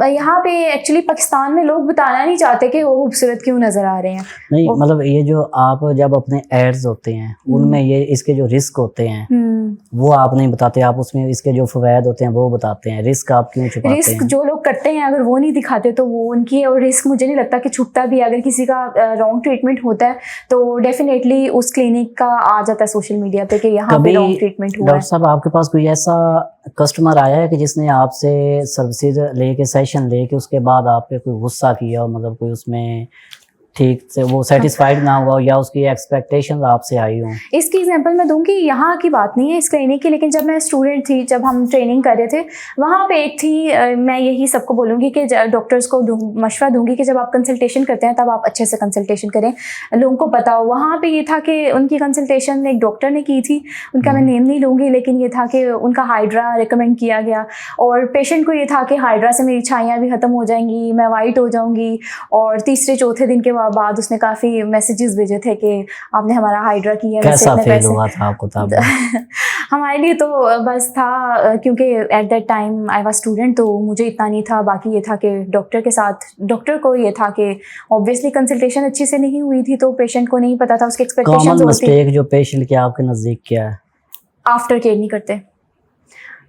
यहाँ पे एक्चुअली पाकिस्तान में लोग बताना नहीं चाहते कि वो खूबसूरत क्यों नजर आ रहे हैं। नहीं मतलब ये जो आप जब अपने एड्स होते हैं उनमें ये इसके जो रिस्क होते हैं वो आप नहीं बताते, आप उसमें इसके जो फवायद होते हैं वो बताते हैं, रिस्क आप क्यों छुपाते हैं? रिस्क जो लोग करते हैं अगर वो नहीं दिखाते तो वो उनकी, और रिस्क मुझे नहीं लगता कि छुपता भी। अगर किसी का रॉन्ग ट्रीटमेंट होता है तो डेफिनेटली उस क्लिनिक का आ जाता है सोशल मीडिया पे कि यहाँ पे रॉन्ग ट्रीटमेंट हुआ है। डॉक्टर साहब आपके पास कोई ऐसा कस्टमर आया है कि जिसने आपसे सर्विसेज लेके सेशन लेके उसके बाद आप पे कोई गुस्सा किया हो, मतलब कोई उसमें ठीक से वो सेटिस्फाइड ना हुआ या उसकी एक्सपेक्टेशंस आपसे आई हो? इसकी एग्जांपल मैं दूंगी, यहाँ की बात नहीं है इस क्लिनिक की, लेकिन जब मैं स्टूडेंट थी, जब हम ट्रेनिंग कर रहे थे, वहाँ पे एक थी, मैं यही सबको बोलूँगी कि डॉक्टर्स को मशवरा दूंगी कि जब आप कंसल्टेशन करते हैं तब आप अच्छे से कंसल्टेशन करें, लोगों को पता हो। वहाँ पे ये था कि उनकी कंसल्टेशन एक डॉक्टर ने की थी, उनका मैं नेम नहीं लूँगी, लेकिन ये था कि उनका हाइड्रा रिकमेंड किया गया और पेशेंट को ये था कि हाइड्रा से मेरी छाइयाँ भी ख़त्म हो जाएंगी, मैं वाइट हो जाऊँगी। और तीसरे चौथे दिन के बाद उसने काफ़ी मैसेजेस भेजे थे कि आपने हमारा हाइड्रा किया। कैसा फील हुआ था आपको तब? हमारे लिए तो बस था, क्योंकि at that time I was student, तो मुझे इतना नहीं था। बाकी ये था कि डॉक्टर के साथ, डॉक्टर को ये था कि ऑब्वियसली कंसल्टेशन अच्छी से नहीं हुई थी तो पेशेंट को नहीं पता था उसकी एक्सपेक्टेशंस होती। कॉमन मिस्टेक जो पेशेंट के आपके नज़दीक क्या है? आफ्टर केयर नहीं करते।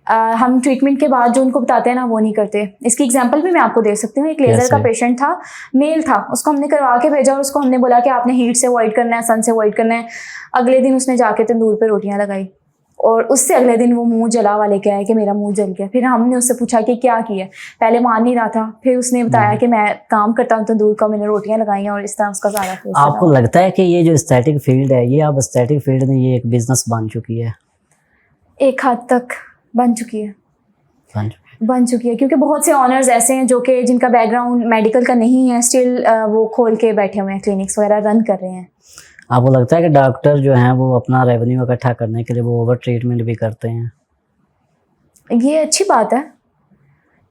हम ट्रीटमेंट के बाद जो उनको बताते हैं ना वो नहीं करते। इसकी एग्जांपल भी मैं आपको दे सकती हूँ। एक लेज़र का पेशेंट था, मेल था, उसको हमने करवा के भेजा और उसको हमने बोला कि आपने हीट से अवॉइड करना है, सन से अवॉइड करना है। अगले दिन उसने जाके तंदूर पे रोटियां लगाई और उससे अगले दिन वो मुंह जला वाले के आया कि मेरा मुंह जल गया। फिर हमने उससे पूछा कि क्या किया, पहले मान नहीं रहा था, फिर उसने बताया कि मैं काम करता हूँ तंदूर का, मैंने रोटियां लगाई और इस तरह उसका सारा। आपको लगता है कि ये जो एस्थेटिक फील्ड है, ये अब एस्थेटिक फील्ड में ये एक बिजनेस बन चुकी है? एक हद तक बन चुकी है, क्योंकि बहुत से ऑनर्स ऐसे हैं जो कि जिनका बैकग्राउंड मेडिकल का नहीं है, स्टिल वो खोल के बैठे हुए हैं, क्लिनिक्स वगैरह रन कर रहे हैं। आपको लगता है कि डॉक्टर जो हैं वो अपना रेवेन्यू इकट्ठा करने के लिए वो ओवर ट्रीटमेंट भी करते हैं? ये अच्छी बात है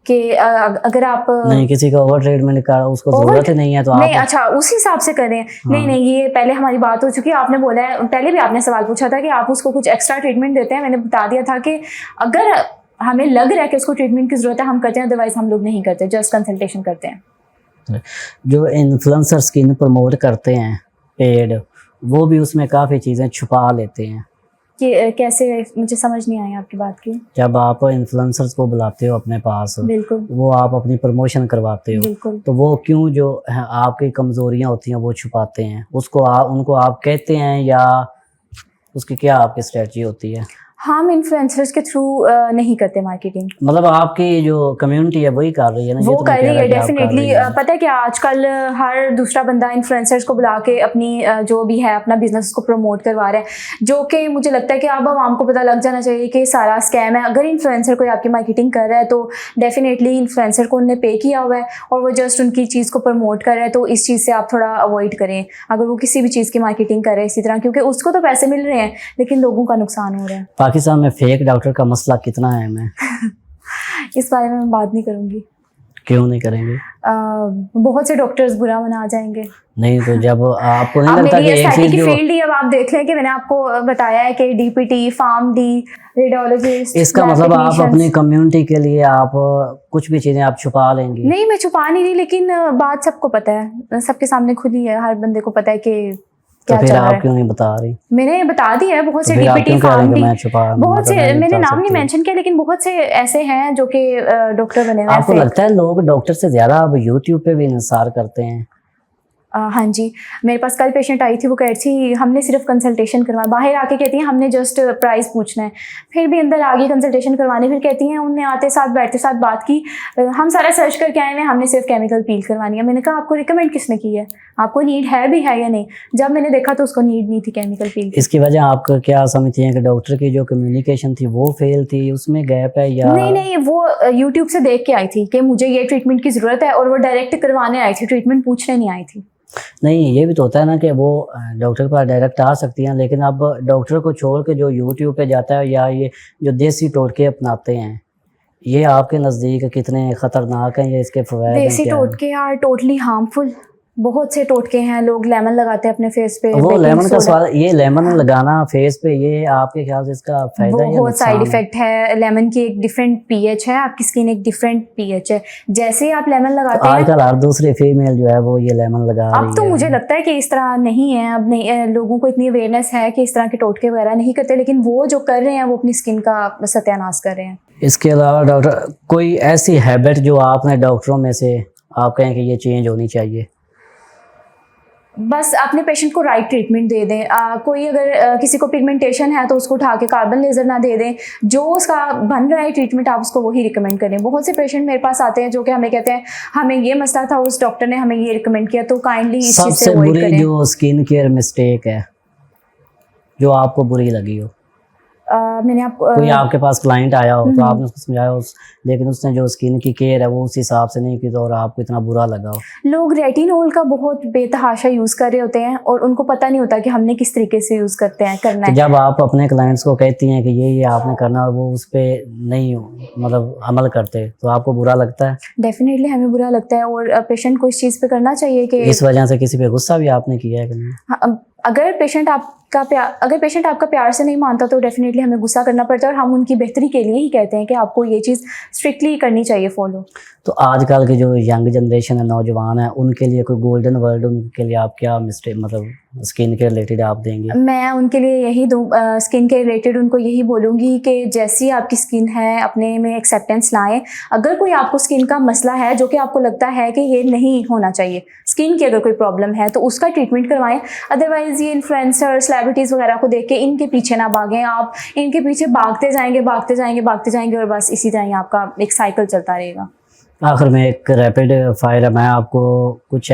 कि अगर आप नहीं किसी का ओवर ट्रीटमेंट का उसको जरूरत ही नहीं है तो नहीं, अच्छा उस हिसाब से करें। हाँ। नहीं, ये पहले हमारी बात हो चुकी है। आपने बोला है, पहले भी आपने सवाल पूछा था कि आप उसको कुछ एक्स्ट्रा ट्रीटमेंट देते हैं। मैंने बता दिया था कि अगर हमें लग रहा है कि उसको ट्रीटमेंट की जरूरत है हम करते हैं, अदरवाइज हम लोग नहीं करते, जस्ट कंसल्टेशन करते हैं। जो इन्फ्लुएंसर स्किन प्रमोट करते हैं पेड, वो भी उसमें काफ़ी चीज़ें छुपा लेते हैं कि कैसे? मुझे समझ नहीं आई आपकी बात की। जब आप इन्फ्लुएंसर्स को बुलाते हो अपने पास, बिल्कुल, वो आप अपनी प्रमोशन करवाते हो, बिल्कुल, तो वो क्यों जो है आपकी कमज़ोरियाँ होती हैं वो छुपाते हैं? उसको उनको आप कहते हैं या उसकी क्या आपकी स्ट्रेटजी होती है? हम इन्फ्लुएंसर्स के थ्रू नहीं करते मार्केटिंग। मतलब आपकी जो कम्युनिटी है वही कर रही है ना? वो कर रही है डेफिनेटली। पता है क्या, आजकल हर दूसरा बंदा इन्फ्लुएंसर्स को बुला के अपनी जो भी है अपना बिजनेस को प्रमोट करवा रहा है, जो कि मुझे लगता है कि अब आवाम को पता लग जाना चाहिए कि सारा स्कैम है। अगर इन्फ्लुएंसर कोई आपकी मार्केटिंग कर रहा है तो डेफिनेटली इन्फ्लुएंसर को उन्होंने पे किया हुआ है और वो जस्ट उनकी चीज़ को प्रमोट कर रहा है, तो इस चीज़ से आप थोड़ा अवॉइड करें अगर वो किसी भी चीज़ की मार्केटिंग कर रहे हैं इसी तरह, क्योंकि उसको तो पैसे मिल रहे हैं लेकिन लोगों का नुकसान हो रहा है। पाकिस्तान में फेक डॉक्टर का मसला कितना है? मैं इस बारे में मैं बात नहीं करूंगी। क्यों नहीं करेंगे? बहुत से डॉक्टर्स बुरा मना जाएंगे। नहीं तो जब आपको नहीं लगता कि एक चीज जो फील्ड ही अब आप देख लें कि मैंने आपको बताया है कि डीपीटी, फार्म डी, रेडियोलॉजिस्ट, इसका मतलब आप अपनी कम्युनिटी के लिए आप कुछ भी चीजें आप छुपा लेंगी? नहीं, मैं छुपा नहीं रही, लेकिन बात सबको पता है, सबके सामने खुली है, हर बंदे को पता है कि तो फिर आप क्यों नहीं बता रही? मैंने बता दिया है। बहुत से डीपीटी, फार्म डी, बहुत से, मैंने नाम नहीं मेंशन किया, लेकिन बहुत से ऐसे हैं जो कि डॉक्टर बने हुए हैं। आपको लगता है लोग डॉक्टर से ज्यादा अब यूट्यूब पे भी इंतजार करते हैं? हाँ जी, मेरे पास कल पेशेंट आई थी, वो कह रही थी हमने सिर्फ कंसल्टेशन करवाया, बाहर आके कहती हैं हमने जस्ट प्राइस पूछना है, फिर भी अंदर आ गई कंसल्टेशन करवाने, फिर कहती हैं उनने आते साथ बैठते साथ बात की, हम सारा सर्च करके आए हैं, हमने सिर्फ केमिकल पील करवानी है। मैंने कहा आपको रिकमेंड किसने की है, आपको नीड है भी है या नहीं? जब मैंने देखा तो उसको नीड नहीं थी केमिकल पील। इसकी वजह आप क्या समझती हैं कि डॉक्टर की जो कम्युनिकेशन थी वो फेल थी, उसमें गैप है या? नहीं, वो यूट्यूब से देख के आई थी कि मुझे ये ट्रीटमेंट की ज़रूरत है और वो डायरेक्ट करवाने आई थी, ट्रीटमेंट पूछने नहीं आई थी। नहीं, ये भी तो होता है ना कि वो डॉक्टर के पास डायरेक्ट आ सकती हैं, लेकिन अब डॉक्टर को छोड़ के जो यूट्यूब पे जाता है या ये जो देसी टोटके अपनाते हैं, ये आपके नज़दीक कितने ख़तरनाक हैं या इसके फ़वायद? देसी टोटके आर टोटली हार्मफुल। बहुत से टोटके हैं, लोग लेमन लगाते हैं अपने फेस पे, वो baking लेमन का soda। स्वाद, ये लेमन लगाना फेस पे, ये आपके ख्याल से इसका फायदा है या बहुत साइड नुकसान है? इफेक्ट है। लेमन की एक डिफरेंट पीएच है, आपकी स्किन एक डिफरेंट पीएच है। जैसे ही आप लेमन तो लगाते हैं, आजकल हर दूसरी फीमेल जो है वो ये लेमन लगा अब रही तो है। मुझे लगता है कि इस तरह नहीं है, अब नहीं लोगों को इतनी अवेयरनेस है कि इस तरह के टोटके वगैरह नहीं करते, लेकिन वो जो कर रहे हैं वो अपनी स्किन का सत्यानाश कर रहे हैं। इसके अलावा डॉक्टर कोई ऐसी हैबिट जो आपने डॉक्टरों में से आप कहें कि ये चेंज होनी चाहिए? बस अपने पेशेंट को राइट ट्रीटमेंट दे दें। कोई अगर किसी को पिगमेंटेशन है तो उसको उठा के कार्बन लेज़र ना दे दें, जो उसका बन रहा है ट्रीटमेंट आप उसको वही रिकमेंड करें। बहुत से पेशेंट मेरे पास आते हैं जो कि हमें कहते हैं हमें ये मसला था, उस डॉक्टर ने हमें ये रिकमेंड किया, तो काइंडली इस चीज़ से सबसे अवॉइड बुरी करें। जो स्किन केयर मिस्टेक है जो आपको बुरी लगी हो? मैंने आपको कोई आपके पास क्लाइंट आया हो तो आपने उसको समझाया हो, लेकिन उसने जो स्किन की केयर है वो उस हिसाब से नहीं की, तो और आपको इतना बुरा लगा हो? लोग रेटिनोल का बहुत बेतहाशा यूज़ कर रहे होते हैं और उनको पता नहीं होता कि हमने किस तरीके से यूज़ करना तो है। जब आप अपने क्लाइंट्स को कहती हैं कि ये आपने करना और वो उस पर नहीं मतलब अमल करते तो आपको बुरा लगता है? डेफिनेटली हमें बुरा लगता है, और पेशेंट को इस चीज़ पे करना चाहिए कि इस वजह से किसी पे गुस्सा भी आपने किया है कि नहीं? हाँ, अगर पेशेंट आपका प्यार से नहीं मानता तो डेफिनेटली हमें गुस्सा करना पड़ता है, और हम उनकी बेहतरी के लिए ही कहते हैं कि आपको ये चीज़ स्ट्रिक्टली करनी चाहिए फॉलो। तो आजकल के जो यंग जनरेशन है, नौजवान है, उनके लिए कोई गोल्डन वर्ड, उनके लिए आप क्या मिस्टेक मतलब स्किन के रिलेटेड आप देंगे? मैं उनके लिए यही दूँ, स्किन के रिलेटेड उनको यही बोलूँगी कि जैसी आपकी स्किन है अपने में एक्सेप्टेंस लाएं। अगर कोई आपको स्किन का मसला है जो कि आपको लगता है कि ये नहीं होना चाहिए, स्किन की अगर कोई प्रॉब्लम है तो उसका ट्रीटमेंट करवाएं। अदरवाइज़ ये इन्फ्लुएंसर सेलिब्रिटीज़ वगैरह को देख के इनके पीछे ना भागें। आप इनके पीछे भागते जाएंगे और बस इसी तरह ही आपका एक साइकिल चलता रहेगा। आखिर में एक रैपिड फायर है, मैं आपको कुछ